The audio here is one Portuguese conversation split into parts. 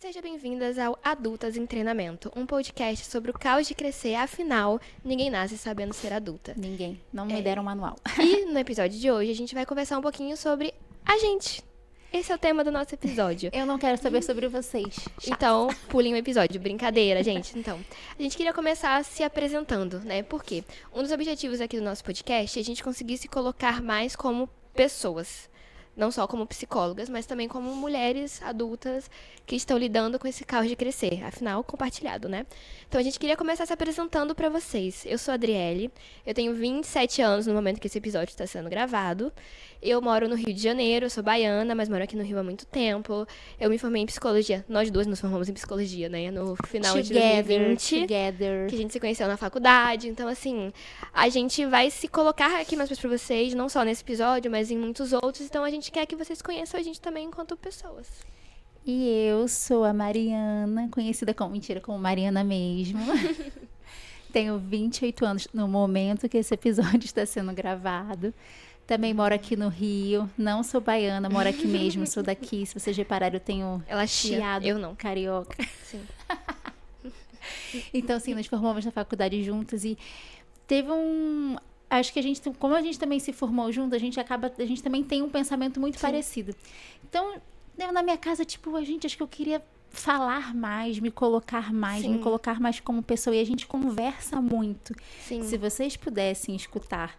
Sejam bem-vindas ao Adultas em Treinamento, um podcast sobre o caos de crescer, afinal, ninguém nasce sabendo ser adulta. Ninguém. Não me deram manual. E no episódio de hoje a gente vai conversar um pouquinho sobre a gente. Esse é o tema do nosso episódio. Eu não quero saber sobre vocês. Chato. Então, pulem o episódio. Brincadeira, gente. Então, a gente queria começar se apresentando, né? Por quê? Um dos objetivos aqui do nosso podcast é a gente conseguir se colocar mais como pessoas. Não só como psicólogas, mas também como mulheres adultas que estão lidando com esse caos de crescer. Afinal, compartilhado, né? Então, a gente queria começar se apresentando para vocês. Eu sou a Adriele, eu tenho 27 anos no momento que esse episódio está sendo gravado. Eu moro no Rio de Janeiro, eu sou baiana, mas moro aqui no Rio há muito tempo. Eu me formei em psicologia. Nós duas nos formamos em psicologia, né? No final de 2020. Que a gente se conheceu na faculdade. Então, assim, a gente vai se colocar aqui mais pra vocês, não só nesse episódio, mas em muitos outros. Então, a gente quer que vocês conheçam a gente também enquanto pessoas. E eu sou a Mariana, conhecida como Mariana mesmo. Tenho 28 anos no momento que esse episódio está sendo gravado. Também moro aqui no Rio, não sou baiana, moro aqui mesmo, sou daqui. Se vocês repararem, eu tenho chiado, eu não. Carioca. Sim. Então, assim, nós formamos na faculdade juntas e teve acho que como a gente também se formou junto, a gente também tem um pensamento muito parecido. Então, na minha casa, tipo, acho que eu queria falar mais, me colocar mais como pessoa. E a gente conversa muito. Sim. Se vocês pudessem escutar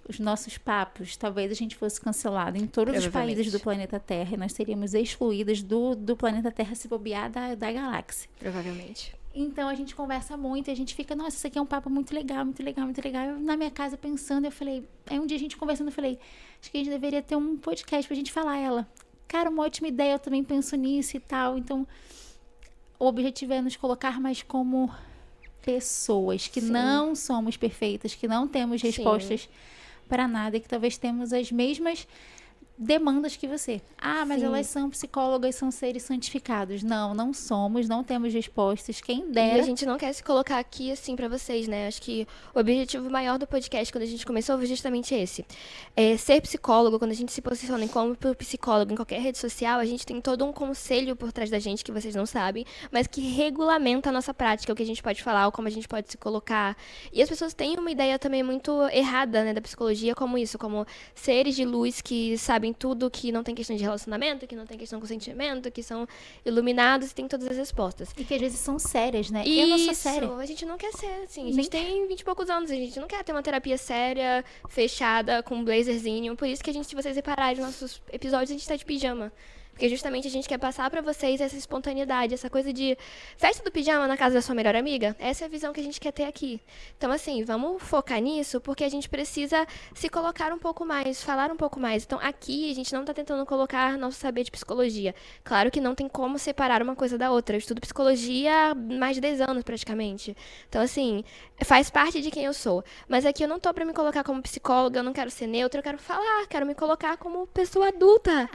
os nossos papos, talvez a gente fosse cancelado em todos os países do planeta Terra. E nós seríamos excluídas do planeta Terra se bobear da galáxia. Provavelmente. Então, a gente conversa muito e a gente fica, nossa, isso aqui é um papo muito legal, muito legal, muito legal. Eu, na minha casa, pensando, eu falei... Aí um dia a gente conversando, eu falei... Acho que a gente deveria ter um podcast pra gente falar. Ela... Cara, uma ótima ideia, eu também penso nisso e tal. Então, o objetivo é nos colocar mais como pessoas, que não somos perfeitas, que não temos respostas para nada e que talvez temos as mesmas demandas que você. Ah, mas elas são psicólogas, são seres santificados. Não somos, não temos respostas. Quem dera. E a gente não quer se colocar aqui assim pra vocês, né? Acho que o objetivo maior do podcast, quando a gente começou, foi justamente esse. Ser psicólogo, quando a gente se posiciona como psicólogo em qualquer rede social, a gente tem todo um conselho por trás da gente, que vocês não sabem, mas que regulamenta a nossa prática, o que a gente pode falar, ou como a gente pode se colocar. E as pessoas têm uma ideia também muito errada, né, da psicologia, como isso, como seres de luz que sabem tudo, que não tem questão de relacionamento, que não tem questão com sentimento, que são iluminados e tem todas as respostas. E que às vezes são sérias, né? Isso, eu não sou séria. A gente não quer ser assim. A gente tem 20 e poucos anos, a gente não quer ter uma terapia séria, fechada, com um blazerzinho. Por isso que se vocês repararem nos nossos episódios, a gente tá de pijama. Porque justamente a gente quer passar pra vocês essa espontaneidade, essa coisa de festa do pijama na casa da sua melhor amiga. Essa é a visão que a gente quer ter aqui. Então, assim, vamos focar nisso, porque a gente precisa se colocar um pouco mais, falar um pouco mais. Então, aqui a gente não tá tentando colocar nosso saber de psicologia. Claro que não tem como separar uma coisa da outra. Eu estudo psicologia há mais de 10 anos, praticamente. Então, assim, faz parte de quem eu sou. Mas aqui eu não tô pra me colocar como psicóloga, eu não quero ser neutra, eu quero falar, quero me colocar como pessoa adulta.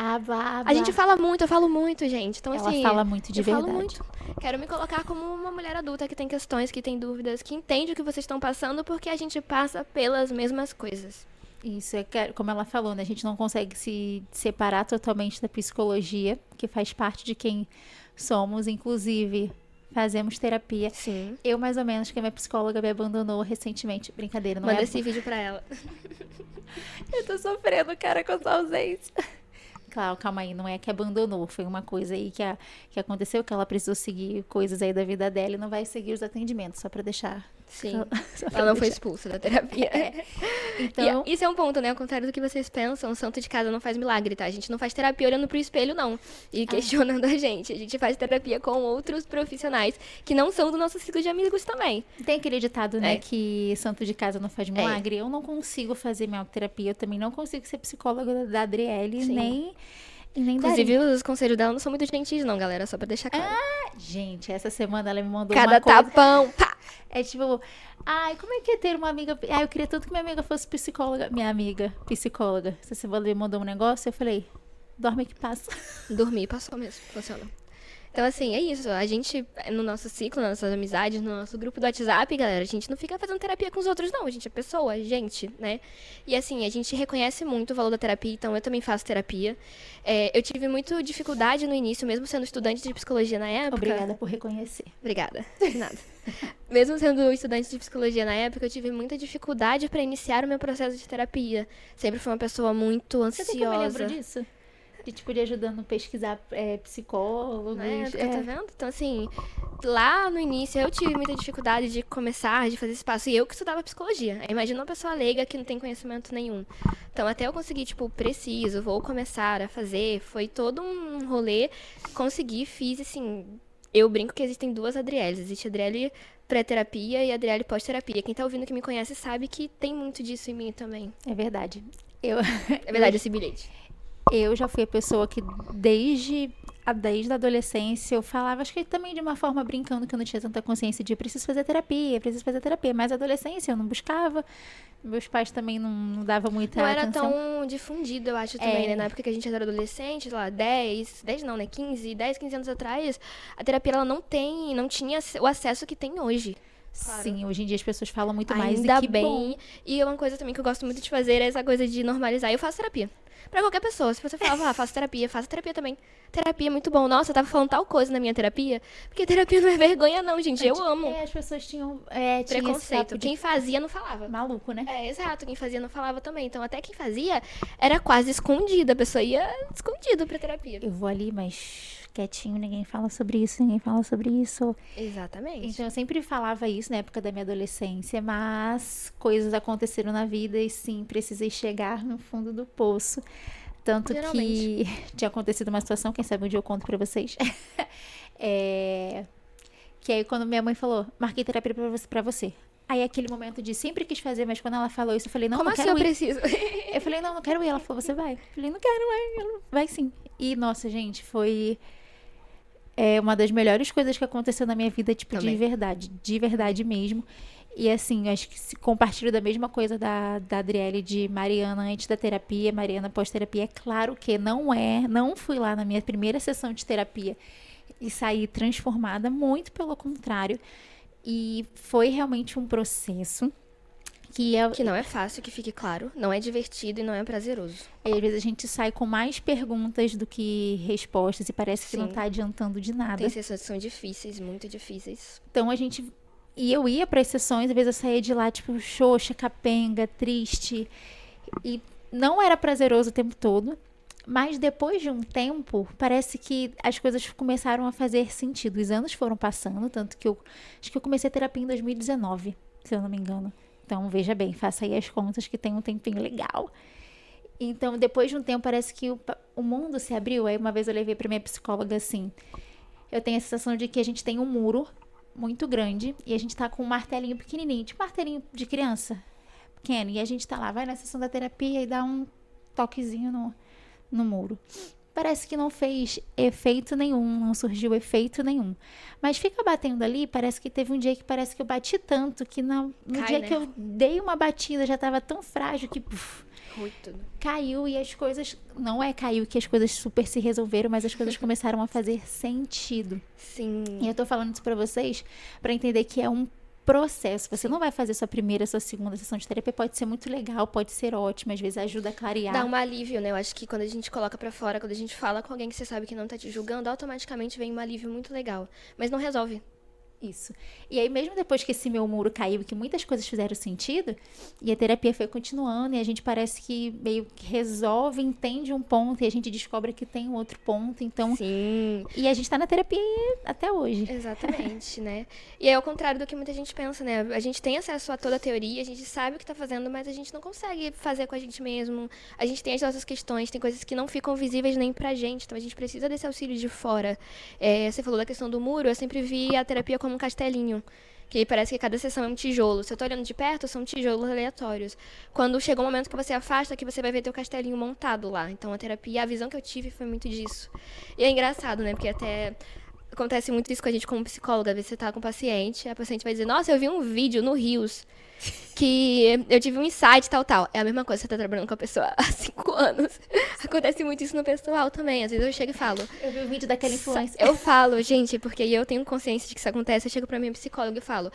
A gente fala muito, eu falo muito, gente. Então, ela assim, fala muito de verdade. Falo muito. Quero me colocar como uma mulher adulta que tem questões, que tem dúvidas, que entende o que vocês estão passando, porque a gente passa pelas mesmas coisas. Isso, como ela falou, né? A gente não consegue se separar totalmente da psicologia, que faz parte de quem somos, inclusive fazemos terapia. Sim. Eu, mais ou menos, que a minha psicóloga me abandonou recentemente. Brincadeira, não Manda é? esse vídeo pra ela. Eu tô sofrendo, cara, com essa ausência. Claro, calma aí, não é que abandonou, foi uma coisa aí que aconteceu, que ela precisou seguir coisas aí da vida dela e não vai seguir os atendimentos, só pra deixar... Sim, ela não foi expulsa da terapia. Então... Isso é um ponto, né, ao contrário do que vocês pensam, o santo de casa não faz milagre, tá? A gente não faz terapia olhando pro espelho, não, e questionando a gente faz terapia com outros profissionais que não são do nosso ciclo de amigos também. Tem aquele ditado, né, que santo de casa não faz milagre. Eu não consigo fazer minha terapia, eu também não consigo ser psicóloga da Adriele, nem inclusive, os conselhos dela não são muito gentis, não, galera, só pra deixar claro. Gente, essa semana ela me mandou cada uma coisa... tapão, pá! É tipo, como é que é ter uma amiga... eu queria tanto que minha amiga fosse psicóloga. Minha amiga, psicóloga. Essa semana me mandou um negócio, eu falei, dorme que passa. Dormir passou mesmo, funcionou. Então, assim, é isso. A gente, no nosso ciclo, nas nossas amizades, no nosso grupo do WhatsApp, galera, a gente não fica fazendo terapia com os outros, não. A gente é pessoa, a gente, né? E, assim, a gente reconhece muito o valor da terapia, então eu também faço terapia. Eu tive muita dificuldade no início, mesmo sendo estudante de psicologia na época. Obrigada por reconhecer. Obrigada, de nada. Mesmo sendo estudante de psicologia na época, eu tive muita dificuldade para iniciar o meu processo de terapia. Sempre fui uma pessoa muito Você tem que eu me ansiosa. lembro disso? De ajudando a pesquisar psicólogos. Na época, tá vendo? Então, assim, lá no início eu tive muita dificuldade de começar, de fazer esse passo. E eu que estudava psicologia. Aí, imagina uma pessoa leiga que não tem conhecimento nenhum. Então, até eu conseguir, tipo, preciso, vou começar a fazer. Foi todo um rolê. Consegui, fiz, assim... Eu brinco que existem duas Adrieles. Existe a Adriele pré-terapia e a Adriele pós-terapia. Quem tá ouvindo que me conhece sabe que tem muito disso em mim também. É verdade. É verdade esse bilhete. Eu já fui a pessoa que desde a adolescência eu falava, acho que também de uma forma brincando, que eu não tinha tanta consciência de preciso fazer terapia, mas na adolescência eu não buscava, meus pais também não davam muita Não era atenção. tão difundido, eu acho, também, né? Na época que a gente era adolescente, lá, 10 não, né? 15 anos atrás, a terapia, ela não tinha o acesso que tem hoje. Claro. Sim, hoje em dia as pessoas falam muito mais, Ainda e que bem. bom. E uma coisa também que eu gosto muito de fazer é essa coisa de normalizar. Eu faço terapia. Pra qualquer pessoa. Se você falava, faço terapia, faça terapia também. Terapia é muito bom. Nossa, eu tava falando tal coisa na minha terapia. Porque terapia não é vergonha, não, gente. Eu amo. As pessoas tinham Preconceito. Quem fazia não falava. Maluco, né? Exato. Quem fazia não falava também. Então, até quem fazia era quase escondida. A pessoa ia escondida pra terapia. Eu vou ali, mas quietinho, ninguém fala sobre isso, ninguém fala sobre isso. Exatamente. Então eu sempre falava isso na época da minha adolescência, mas coisas aconteceram na vida e sim, precisei chegar no fundo do poço. Tanto que tinha acontecido uma situação, quem sabe um dia eu conto pra vocês. Que aí quando minha mãe falou, marquei terapia pra você. Aí aquele momento de sempre quis fazer, mas quando ela falou isso, eu falei, não, como não assim quero ir. Preciso? Eu falei, não quero ir. Ela falou, você vai? Eu falei, não quero, ela vai sim. E, nossa, gente, foi uma das melhores coisas que aconteceu na minha vida, tipo, Também. de verdade mesmo. E assim, eu acho que se compartilho da mesma coisa da Adriele, de Mariana antes da terapia, Mariana pós-terapia. É claro que não fui lá na minha primeira sessão de terapia e saí transformada, muito pelo contrário. E foi realmente um processo que não é fácil, que fique claro. Não é divertido e não é prazeroso. Às vezes a gente sai com mais perguntas do que respostas e parece que não tá adiantando de nada. Tem sessões que são difíceis, muito difíceis. Então eu ia para as sessões, às vezes eu saía de lá, tipo, xoxa, capenga, triste. E não era prazeroso o tempo todo. Mas depois de um tempo, parece que as coisas começaram a fazer sentido. Os anos foram passando, tanto que acho que eu comecei a terapia em 2019, se eu não me engano. Então, veja bem, faça aí as contas que tem um tempinho legal. Então, depois de um tempo, parece que o mundo se abriu. Aí, uma vez eu levei pra minha psicóloga assim, eu tenho a sensação de que a gente tem um muro muito grande e a gente tá com um martelinho pequenininho, tipo martelinho de criança, pequeno. E a gente tá lá, vai na sessão da terapia e dá um toquezinho no muro. Parece que não fez efeito nenhum, não surgiu efeito nenhum. Mas fica batendo ali, parece que teve um dia que parece que eu bati tanto, que no dia, né? Que eu dei uma batida, já tava tão frágil que caiu e as coisas... Não caiu que as coisas super se resolveram, mas as coisas começaram a fazer sentido. Sim. E eu tô falando isso pra vocês, pra entender que é um processo. Você não vai fazer sua primeira, sua segunda sessão de terapia. Pode ser muito legal, pode ser ótimo, às vezes ajuda a clarear. Dá um alívio, né? Eu acho que quando a gente coloca pra fora, quando a gente fala com alguém que você sabe que não tá te julgando, automaticamente vem um alívio muito legal. Mas não resolve. Isso. E aí, mesmo depois que esse meu muro caiu, que muitas coisas fizeram sentido, e a terapia foi continuando, e a gente parece que meio que resolve, entende um ponto, e a gente descobre que tem um outro ponto, então... Sim. E a gente tá na terapia até hoje. Exatamente, né? E é ao contrário do que muita gente pensa, né? A gente tem acesso a toda a teoria, a gente sabe o que tá fazendo, mas a gente não consegue fazer com a gente mesmo. A gente tem as nossas questões, tem coisas que não ficam visíveis nem pra gente, então a gente precisa desse auxílio de fora. Você falou da questão do muro, eu sempre vi a terapia como um castelinho, que parece que cada sessão é um tijolo. Se eu tô olhando de perto, são tijolos aleatórios. Quando chega um momento que você afasta, que você vai ver teu castelinho montado lá. Então a terapia, a visão que eu tive foi muito disso. E é engraçado, né? Porque até Acontece muito isso com a gente como psicóloga. Às vezes você tá com um paciente, a paciente vai dizer, nossa, eu vi um vídeo no Reels que eu tive um insight, tal, tal. É a mesma coisa, você tá trabalhando com a pessoa há 5 anos. Acontece muito isso no pessoal também. Às vezes eu chego e falo. Eu vi o vídeo daquela influencer. Eu falo, gente, porque eu tenho consciência de que isso acontece. Eu chego pra minha psicóloga e falo.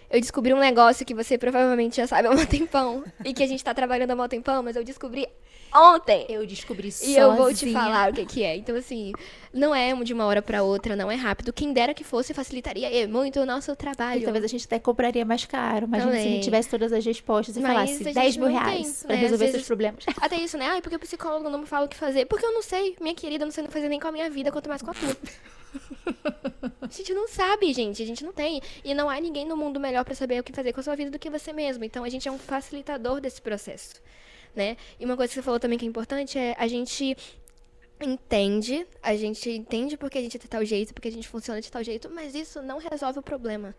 Eu descobri um negócio que você provavelmente já sabe há um tempão. E que a gente tá trabalhando há um tempão, mas eu descobri ontem. Eu descobri sozinha. E eu vou te falar o que é. Então, assim, não é de uma hora pra outra, não é rápido. Quem dera que fosse, facilitaria muito o nosso trabalho. E talvez a gente até cobraria mais caro. Imagina se a gente tivesse todas as respostas e Mas falasse a 10 gente mil não reais tem, pra né? resolver Às seus vezes- problemas. Até isso, né? Ai, porque o psicólogo não me fala o que fazer. Porque eu não sei, minha querida, não sei fazer nem com a minha vida, quanto mais com a tua. A gente não sabe, gente. A gente não tem. E não há ninguém no mundo melhor pra saber o que fazer com a sua vida do que você mesmo. Então, a gente é um facilitador desse processo, né? E uma coisa que você falou também que é importante é a gente entende porque a gente é de tal jeito, porque a gente funciona de tal jeito, mas isso não resolve o problema.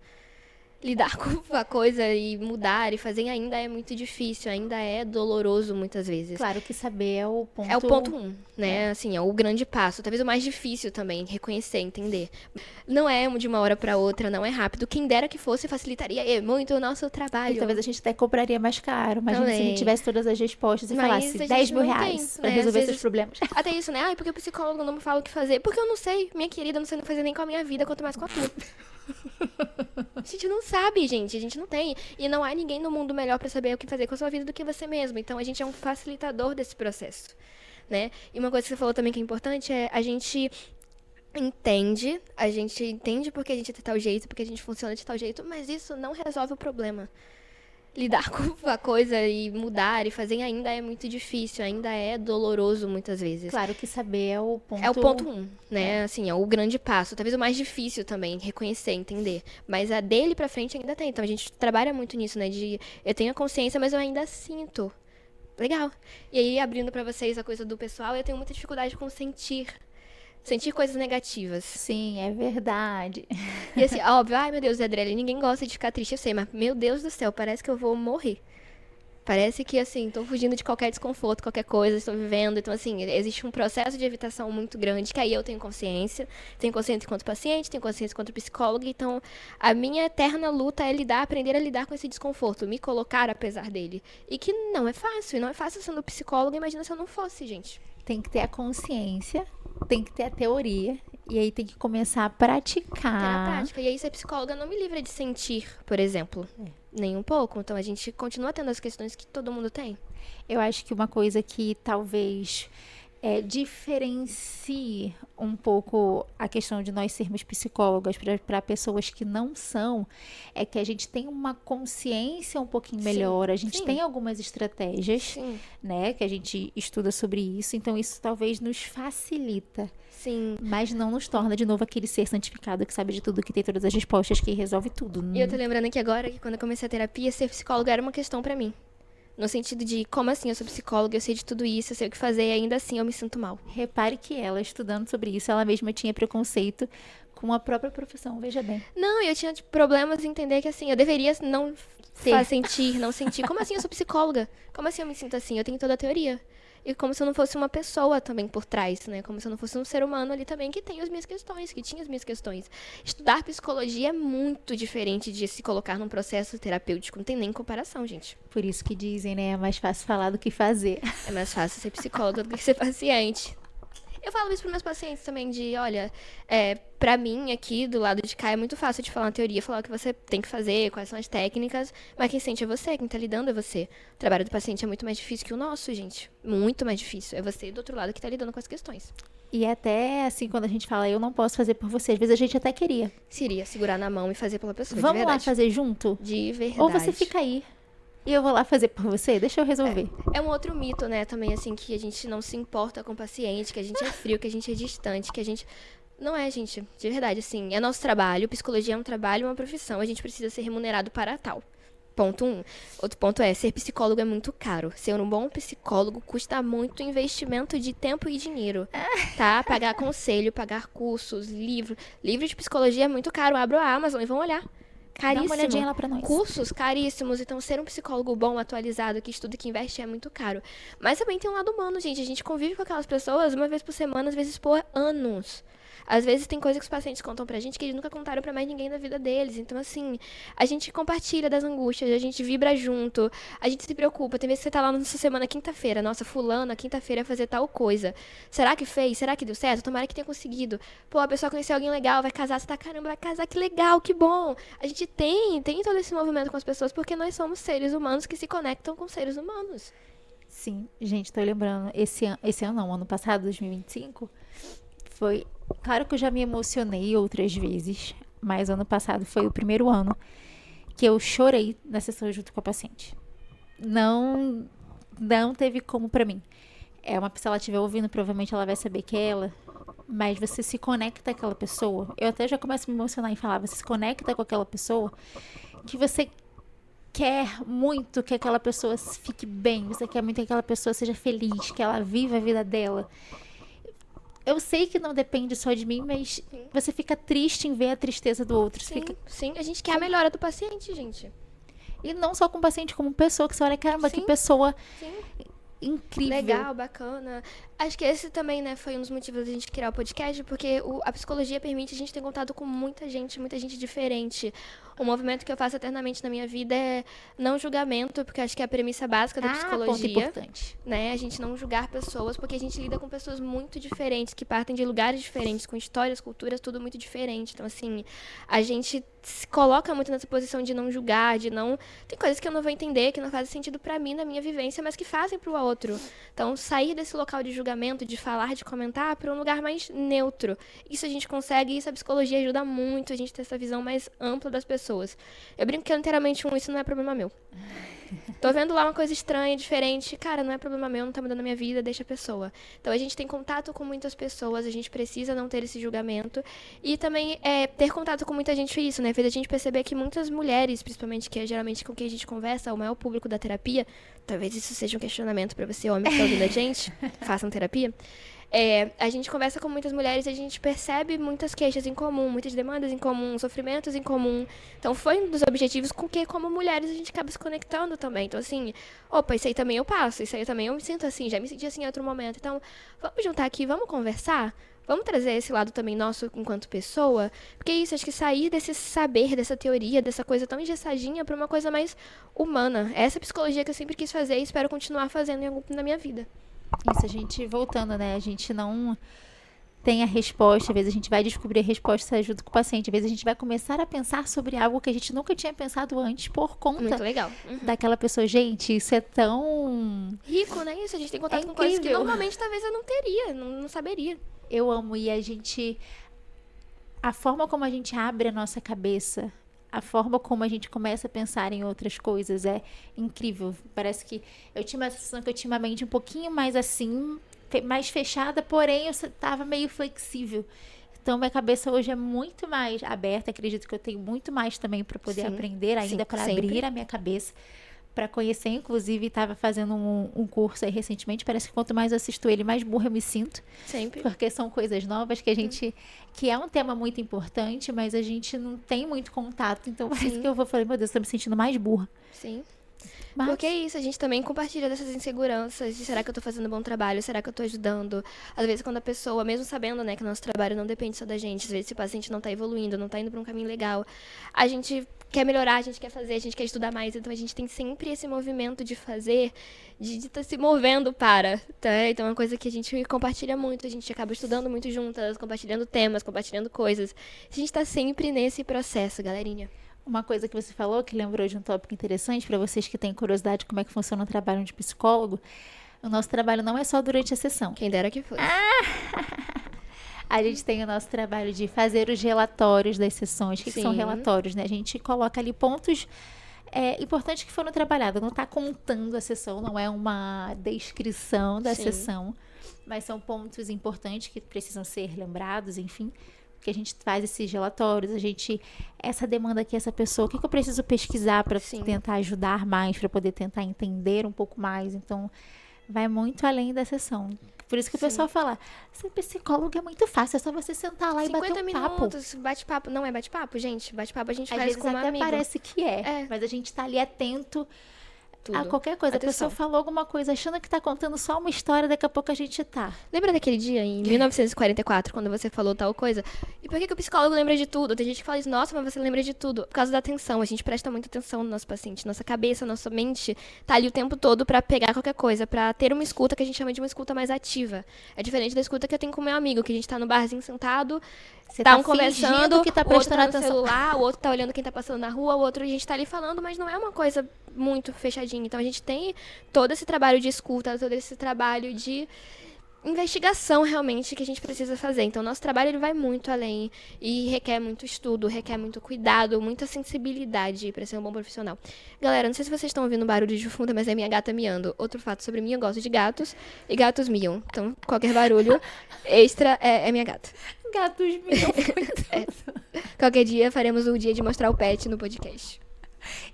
Lidar com a coisa e mudar e fazer ainda é muito difícil, ainda é doloroso muitas vezes. Claro que saber é o ponto... É o ponto 1, né? Assim, é o grande passo. Talvez o mais difícil também, reconhecer, entender. Não é de uma hora pra outra, não é rápido. Quem dera que fosse, facilitaria muito o nosso trabalho. E talvez a gente até cobraria mais caro. Imagina se a gente Também. tivesse todas as respostas e Mas a falasse gente 10 mil não reais tem, pra né? resolver Às seus vezes- problemas. Até isso, né? Ai, porque o psicólogo não me fala o que fazer. Porque eu não sei, minha querida, não sei fazer nem com a minha vida, quanto mais com a tua. A gente não sabe, gente. A gente não tem. E não há ninguém no mundo melhor pra saber o que fazer com a sua vida do que você mesmo. Então, a gente é um facilitador desse processo, né? E uma coisa que você falou também que é importante é a gente entende porque a gente é de tal jeito, porque a gente funciona de tal jeito, mas isso não resolve o problema. Lidar com a coisa e mudar e fazer ainda é muito difícil, ainda é doloroso muitas vezes. Claro que saber é o ponto... É o ponto 1, né? Assim, é o grande passo. Talvez o mais difícil também, reconhecer, entender. Mas a dele pra frente ainda tem. Então a gente trabalha muito nisso, né? Eu tenho a consciência, mas eu ainda sinto. Legal. E aí, abrindo pra vocês a coisa do pessoal, eu tenho muita dificuldade com sentir. Sentir coisas negativas. Sim, é verdade. E assim, óbvio, ai meu Deus, Adriele, ninguém gosta de ficar triste, eu sei, mas meu Deus do céu, parece que eu vou morrer. Parece que, assim, tô fugindo de qualquer desconforto, qualquer coisa, estou vivendo. Então, assim, existe um processo de evitação muito grande, que aí eu tenho consciência enquanto paciente, tenho consciência enquanto psicóloga. Então, a minha eterna luta é aprender a lidar com esse desconforto, me colocar apesar dele. E que não é fácil, e não é fácil sendo psicóloga, imagina se eu não fosse, gente. Tem que ter a consciência, tem que ter a teoria, e aí tem que começar a praticar. Ter na prática. E aí, ser psicóloga não me livra de sentir, por exemplo. Nem um pouco. Então, a gente continua tendo as questões que todo mundo tem. Eu acho que uma coisa que talvez diferencie um pouco a questão de nós sermos psicólogas para pessoas que não são, é que a gente tem uma consciência um pouquinho melhor, a gente sim. tem algumas estratégias, Sim. né, que a gente estuda sobre isso, então isso talvez nos facilita, Sim. mas não nos torna de novo aquele ser santificado que sabe de tudo, que tem todas as respostas, que resolve tudo. E eu tô lembrando aqui agora que quando eu comecei a terapia, ser psicóloga era uma questão pra mim. No sentido de, como assim, eu sou psicóloga, eu sei de tudo isso, eu sei o que fazer, e ainda assim eu me sinto mal. Repare que ela, estudando sobre isso, ela mesma tinha preconceito com a própria profissão, veja bem. Não, eu tinha problemas em entender que, assim, eu deveria não não sentir. Como assim eu sou psicóloga? Como assim eu me sinto assim? Eu tenho toda a teoria. E como se eu não fosse uma pessoa também por trás, né? Como se eu não fosse um ser humano ali também que tem as minhas questões, que tinha as minhas questões. Estudar psicologia é muito diferente de se colocar num processo terapêutico. Não tem nem comparação, gente. Por isso que dizem, né? É mais fácil falar do que fazer. É mais fácil ser psicóloga do que ser paciente. Eu falo isso para meus pacientes também, de, olha, pra mim aqui, do lado de cá, é muito fácil de falar uma teoria, falar o que você tem que fazer, quais são as técnicas, mas quem sente é você, quem tá lidando é você. O trabalho do paciente é muito mais difícil que o nosso, gente. Muito mais difícil. É você do outro lado que tá lidando com as questões. E até, assim, quando a gente fala, eu não posso fazer por você, às vezes a gente até queria. Seria segurar na mão e fazer pela pessoa, de Vamos lá verdade. fazer junto? De verdade. Ou você fica aí e eu vou lá fazer por você? Deixa eu resolver. É um outro mito, né, também, assim, que a gente não se importa com o paciente, que a gente é frio, que a gente é distante, que a gente... Não é, gente, de verdade, assim, é nosso trabalho, psicologia é um trabalho, uma profissão, a gente precisa ser remunerado para tal. Ponto 1. Outro ponto é, ser psicólogo é muito caro. Ser um bom psicólogo custa muito investimento de tempo e dinheiro, tá? Pagar conselho, pagar cursos, livro. Livro de psicologia é muito caro, abra a Amazon e vão olhar. Caríssimo. Dá uma olhadinha lá pra nós. Cursos caríssimos. Então, ser um psicólogo bom, atualizado, que estuda e que investe é muito caro. Mas também tem um lado humano, gente. A gente convive com aquelas pessoas uma vez por semana, às vezes por anos. Às vezes tem coisas que os pacientes contam pra gente que eles nunca contaram pra mais ninguém da vida deles. Então, assim, a gente compartilha das angústias, a gente vibra junto, a gente se preocupa. Tem vezes que você tá lá nessa semana, quinta-feira, nossa, fulano, quinta-feira ia fazer tal coisa. Será que fez? Será que deu certo? Tomara que tenha conseguido. Pô, a pessoa conheceu alguém legal, vai casar, você tá, caramba, vai casar, que legal, que bom. A gente tem todo esse movimento com as pessoas porque nós somos seres humanos que se conectam com seres humanos. Sim, gente, tô lembrando, esse ano não, ano passado, 2025, foi, claro que eu já me emocionei outras vezes, mas ano passado foi o primeiro ano que eu chorei na sessão junto com a paciente. Não, não teve como pra mim. Se ela estiver ouvindo, provavelmente ela vai saber que é ela, mas você se conecta com aquela pessoa, eu até já começo a me emocionar e falar, você se conecta com aquela pessoa que você quer muito que aquela pessoa fique bem, você quer muito que aquela pessoa seja feliz, que ela viva a vida dela. Eu sei que não depende só de mim, mas você fica triste em ver a tristeza do outro. Sim, sim, a gente quer a melhora do paciente, gente. E não só com o paciente, como pessoa, que você olha, caramba, Sim, que pessoa sim. incrível. Legal, bacana. Acho que esse também, né, foi um dos motivos da gente criar o podcast, porque a psicologia permite a gente ter contato com muita gente diferente. O movimento que eu faço eternamente na minha vida é não julgamento, porque acho que é a premissa básica da psicologia. Ponto importante. Né? A gente não julgar pessoas, porque a gente lida com pessoas muito diferentes, que partem de lugares diferentes, com histórias, culturas, tudo muito diferente. Então, assim, a gente se coloca muito nessa posição de não julgar, de não... Tem coisas que eu não vou entender, que não fazem sentido pra mim, na minha vivência, mas que fazem pro outro. Então, sair desse local de julgamento, de falar, de comentar, para um lugar mais neutro. Isso a gente consegue, isso a psicologia ajuda muito, a gente ter essa visão mais ampla das pessoas. Eu brinco que literalmente isso não é problema meu. Tô vendo lá uma coisa estranha, diferente. Cara, não é problema meu, não tá mudando a minha vida, deixa a pessoa. Então a gente tem contato com muitas pessoas, a gente precisa não ter esse julgamento. E também ter contato com muita gente isso, né? Fez a gente perceber que muitas mulheres, principalmente, que é geralmente com quem a gente conversa, o maior público da terapia, talvez isso seja um questionamento pra você, homem que tá ouvindo a gente, façam terapia. A gente conversa com muitas mulheres e a gente percebe muitas queixas em comum, muitas demandas em comum, sofrimentos em comum. Então, foi um dos objetivos com que, como mulheres, a gente acaba se conectando também. Então, assim, opa, isso aí também eu passo, isso aí também eu me sinto assim, já me senti assim em outro momento. Então, vamos juntar aqui, vamos conversar? Vamos trazer esse lado também nosso enquanto pessoa? Porque isso, acho que sair desse saber, dessa teoria, dessa coisa tão engessadinha pra uma coisa mais humana. Essa psicologia que eu sempre quis fazer e espero continuar fazendo na minha vida. Isso, a gente voltando, né? A gente não tem a resposta, às vezes a gente vai descobrir a resposta junto com o paciente, às vezes a gente vai começar a pensar sobre algo que a gente nunca tinha pensado antes por conta Muito legal. daquela pessoa. Gente, isso é tão rico, né? Isso, a gente tem contato com coisas que normalmente talvez eu não teria, não saberia. Eu amo, e a forma como a gente abre a nossa cabeça, a forma como a gente começa a pensar em outras coisas é incrível. Parece que eu tinha uma sensação que eu tinha uma mente um pouquinho mais assim, mais fechada, porém eu estava meio flexível. Então, minha cabeça hoje é muito mais aberta. Acredito que eu tenho muito mais também para poder aprender ainda, para abrir a minha cabeça, para conhecer. Inclusive, estava fazendo um curso aí recentemente. Parece que quanto mais eu assisto ele, mais burra eu me sinto. Sempre. Porque são coisas novas que a gente... Que é um tema muito importante, mas a gente não tem muito contato. Então, parece que eu vou falar, meu Deus, eu tô me sentindo mais burra. Sim. Mas... Porque é isso, a gente também compartilha dessas inseguranças de será que eu tô fazendo um bom trabalho, será que eu tô ajudando? Às vezes quando a pessoa, mesmo sabendo, né, que o nosso trabalho não depende só da gente, às vezes se o paciente não tá evoluindo, não tá indo pra um caminho legal, a gente quer melhorar, a gente quer fazer, a gente quer estudar mais, então a gente tem sempre esse movimento de fazer, de estar se movendo para, tá? Então é uma coisa que a gente compartilha muito, a gente acaba estudando muito juntas, compartilhando temas, compartilhando coisas, a gente tá sempre nesse processo, galerinha. Uma coisa que você falou, que lembrou de um tópico interessante, para vocês que têm curiosidade de como é que funciona o trabalho de psicólogo, o nosso trabalho não é só durante a sessão. Quem dera que fosse. A gente tem o nosso trabalho de fazer os relatórios das sessões. O que são relatórios, né? A gente coloca ali pontos importantes que foram trabalhados. Não está contando a sessão, não é uma descrição da sessão, mas são pontos importantes que precisam ser lembrados, enfim. Que a gente faz esses relatórios, essa demanda aqui, essa pessoa, o que eu preciso pesquisar para tentar ajudar mais, para poder tentar entender um pouco mais. Então, vai muito além da sessão. Por isso que o pessoal fala, ser psicólogo é muito fácil, é só você sentar lá e bater um papo. 50 minutos, bate-papo. Não é bate-papo, gente? Bate-papo a gente faz com um amigo. Às vezes até parece que mas a gente tá ali atento tudo. A qualquer coisa. Atenção. A pessoa falou alguma coisa achando que tá contando só uma história, daqui a pouco a gente tá. Lembra daquele dia, em 1944, quando você falou tal coisa? E por que o psicólogo lembra de tudo? Tem gente que fala isso, nossa, mas você lembra de tudo. Por causa da atenção. A gente presta muita atenção no nosso paciente. Nossa cabeça, nossa mente tá ali o tempo todo pra pegar qualquer coisa, pra ter uma escuta que a gente chama de uma escuta mais ativa. É diferente da escuta que eu tenho com meu amigo, que a gente tá no barzinho sentado, Você tá tá um conversando, que tá o outro prestando tá no atenção. celular, o outro tá olhando quem tá passando na rua, o outro a gente tá ali falando, mas não é uma coisa muito fechadinha. Então a gente tem todo esse trabalho de escuta, todo esse trabalho de investigação realmente que a gente precisa fazer. Então nosso trabalho ele vai muito além e requer muito estudo, requer muito cuidado, muita sensibilidade para ser um bom profissional. Galera, não sei se vocês estão ouvindo barulho de fundo, mas é minha gata miando. Outro fato sobre mim, eu gosto de gatos e gatos miam. Então qualquer barulho extra é minha gata. Gatos meus. Qualquer dia faremos o dia de mostrar o pet no podcast.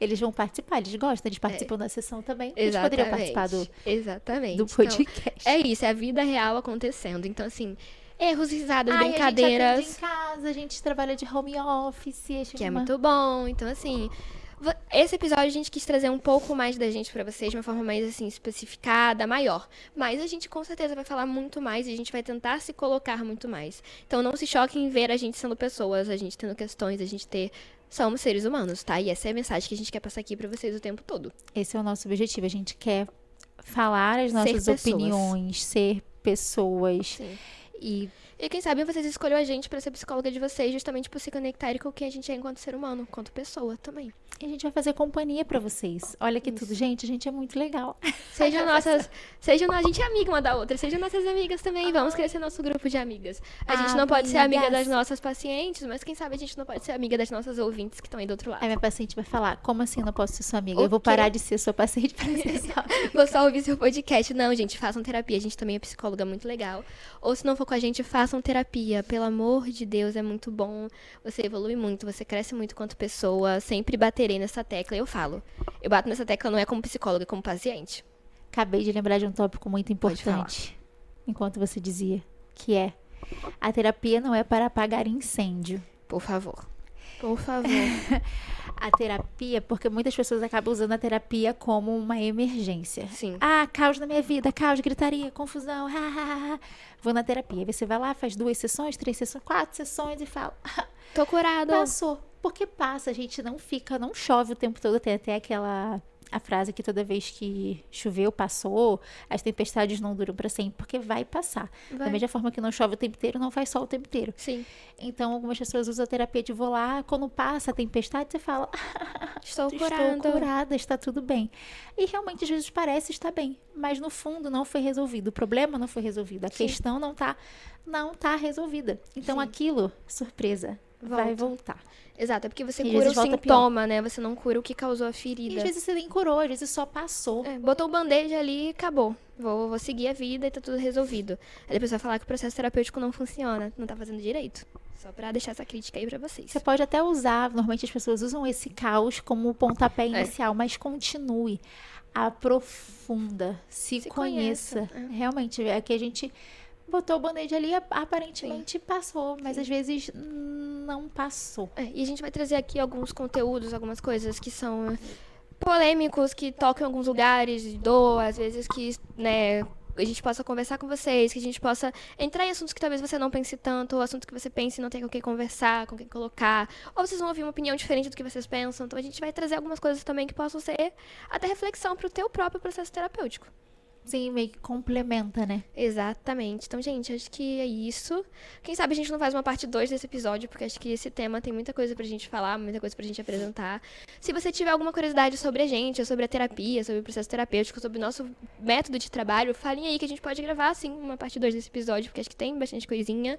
Eles vão participar, eles gostam, eles participam da sessão também. Eles poderiam participar do Exatamente. podcast. Então, é isso, é a vida real acontecendo. Então, assim, erros, risadas, A gente brincadeiras. atende em casa, a gente trabalha de home office. Que é muito bom. Então, assim, esse episódio a gente quis trazer um pouco mais da gente pra vocês, de uma forma mais, assim, especificada, maior. Mas a gente, com certeza, vai falar muito mais e a gente vai tentar se colocar muito mais. Então, não se choquem em ver a gente sendo pessoas, a gente tendo questões, a gente ter... Somos seres humanos, tá? E essa é a mensagem que a gente quer passar aqui pra vocês o tempo todo. Esse é o nosso objetivo. A gente quer falar as nossas Ser pessoas. opiniões, ser pessoas. Sim. E quem sabe vocês escolheram a gente pra ser psicóloga de vocês justamente por se conectarem com o que a gente é enquanto ser humano, enquanto pessoa também. a gente vai fazer companhia pra vocês. Olha que tudo. Gente, a gente é muito legal. A gente é amiga uma da outra, sejam nossas amigas também. Vamos crescer nosso grupo de amigas. A gente não pode ser amiga das nossas pacientes, mas quem sabe a gente não pode ser amiga das nossas ouvintes que estão aí do outro lado. Aí minha paciente vai falar, como assim eu não posso ser sua amiga? O Eu vou quê? parar de ser sua paciente pra ser sua amiga. Vou só ouvir seu podcast. Não, gente, façam terapia. A gente também é psicóloga muito legal. Ou se não for com a gente, façam terapia. Pelo amor de Deus, é muito bom. Você evolui muito, você cresce muito quanto pessoa. Sempre baterei nessa tecla. Eu falo. Eu bato nessa tecla não é como psicóloga, é como paciente. Acabei de lembrar de um tópico muito importante. Enquanto você dizia, que é a terapia não é para apagar incêndio. Por favor. Por favor. A terapia, porque muitas pessoas acabam usando a terapia como uma emergência. Sim. Ah, caos na minha vida, caos, gritaria, confusão. Vou na terapia. Aí você vai lá, faz 2 sessões, 3 sessões, 4 sessões e fala. Tô curada. Passou. Porque passa, a gente não fica, não chove o tempo todo. Tem até a frase que toda vez que choveu, passou, as tempestades não duram pra sempre, porque vai passar. Da mesma forma que não chove o tempo inteiro, não faz sol o tempo inteiro. Sim. Então, algumas pessoas usam a terapia de vou lá, quando passa a tempestade, você fala, Estou estou curada, está tudo bem. E realmente, às vezes, parece estar bem, mas no fundo não foi resolvido. O problema não foi resolvido, a questão não tá resolvida. Então, aquilo, surpresa, vai voltar. Exato, é porque você E às cura o vezes volta sintoma, né? Você não cura o que causou a ferida. E às vezes você nem curou, às vezes só passou. Botou o band-aid ali e acabou. Vou seguir a vida e tá tudo resolvido. Aí depois vai falar que o processo terapêutico não funciona, não tá fazendo direito. Só pra deixar essa crítica aí pra vocês. Você pode até usar, normalmente as pessoas usam esse caos como pontapé inicial, mas continue, aprofunda, se conheça. Realmente, é que a gente botou o band-aid ali, aparentemente passou, mas às vezes não passou. E a gente vai trazer aqui alguns conteúdos, algumas coisas que são polêmicos, que tocam em alguns lugares de dor, às vezes que, né, a gente possa conversar com vocês, que a gente possa entrar em assuntos que talvez você não pense tanto, ou assuntos que você pense e não tem com quem conversar, com quem colocar, ou vocês vão ouvir uma opinião diferente do que vocês pensam. Então a gente vai trazer algumas coisas também que possam ser até reflexão pro teu próprio processo terapêutico. Sim, meio que complementa, né? Exatamente. Então, gente, acho que é isso. Quem sabe a gente não faz uma parte 2 desse episódio, porque acho que esse tema tem muita coisa pra gente falar, muita coisa pra gente apresentar. Se você tiver alguma curiosidade sobre a gente, sobre a terapia, sobre o processo terapêutico, sobre o nosso método de trabalho, falem aí que a gente pode gravar, sim, uma parte 2 desse episódio, porque acho que tem bastante coisinha.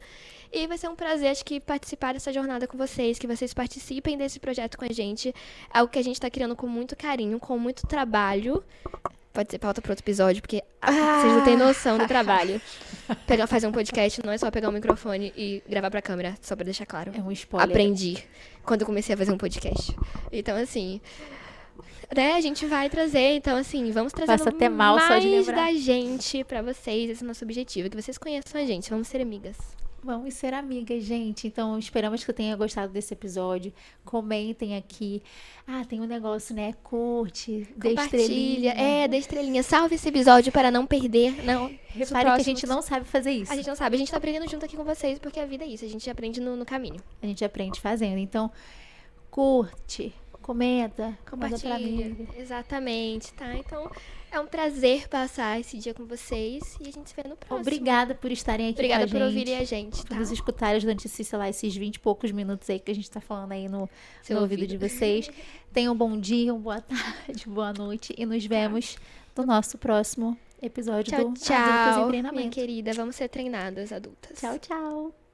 E vai ser um prazer, acho que, participar dessa jornada com vocês, que vocês participem desse projeto com a gente. É algo que a gente tá criando com muito carinho, com muito trabalho. Pode ser pauta para outro episódio, porque vocês não têm noção do trabalho. Fazer um podcast não é só pegar um microfone e gravar pra câmera, só pra deixar claro. É um spoiler. Aprendi quando eu comecei a fazer um podcast. Então, assim, né, a gente vai trazer, então, assim, vamos trazer Passa até mal só de mais lembrar. da gente pra vocês, esse é o nosso objetivo, que vocês conheçam a gente, vamos ser amigas. Vamos ser amigas, gente. Então, esperamos que tenha gostado desse episódio. Comentem aqui. Ah, tem um negócio, né? Curte, dê Compartilha. estrelinha. Dê estrelinha. Salve esse episódio para não perder. Não, Repare que a gente não sabe fazer isso. A gente não sabe. A gente tá aprendendo junto aqui com vocês, porque a vida é isso. A gente aprende no caminho. A gente aprende fazendo. Então, curte, comenta, manda pra Compartilha. amiga. Exatamente, tá? Então, é um prazer passar esse dia com vocês e a gente se vê no próximo. Obrigada por estarem aqui Obrigada com a por gente. ouvirem a gente, Por tá? nos escutarem durante esses, sei lá, esses 20 e poucos minutos aí que a gente tá falando aí no ouvido de vocês. Tenham um bom dia, uma boa tarde, boa noite e nos vemos no nosso próximo episódio Tchau, do Adultas em tchau, minha Treinamento. querida. Vamos ser treinadas, adultas. Tchau, tchau.